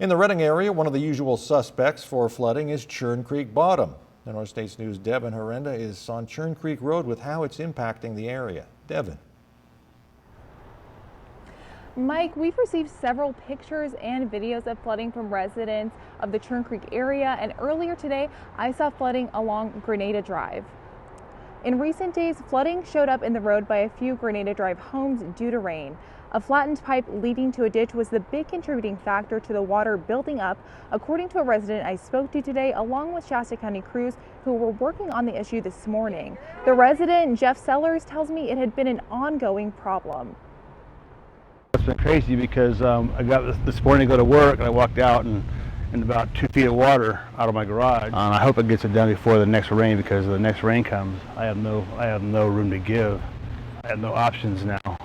In the Redding area, one of the usual suspects for flooding is Churn Creek Bottom. The Northstate News' Devin Herenda is on Churn Creek Road with how it's impacting the area. Devin. Mike, we've received several pictures and videos of flooding from residents of the Churn Creek area, and earlier today I saw flooding along Granda Drive. In recent days, flooding showed up in the road by a few Granda Drive homes due to rain. A flattened pipe leading to a ditch was the big contributing factor to the water building up, according to a resident I spoke to today, along with Shasta County crews who were working on the issue this morning. The resident, Jeff Sellers, tells me it had been an ongoing problem. It's been crazy because I got this morning to go to work and I walked out and in about 2 feet of water out of my garage. I hope it gets it done before the next rain, because if the next rain comes, I have no room to give. I have no options now.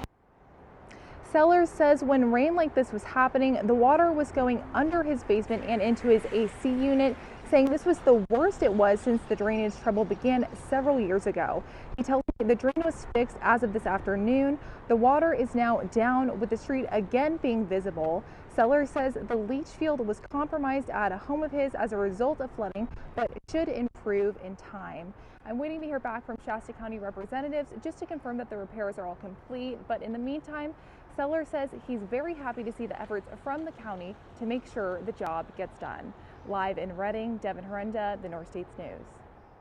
Sellers says when rain like this was happening, the water was going under his basement and into his AC unit, saying this was the worst it was since the drainage trouble began several years ago. He tells me the drain was fixed as of this afternoon. The water is now down, with the street again being visible. Sellers says the leach field was compromised at a home of his as a result of flooding, but should improve in time. I'm waiting to hear back from Shasta County representatives just to confirm that the repairs are all complete, but in the meantime, Sellers says he's very happy to see the efforts from the county to make sure the job gets done. Live in Redding, Devin Herenda, the Northstate News.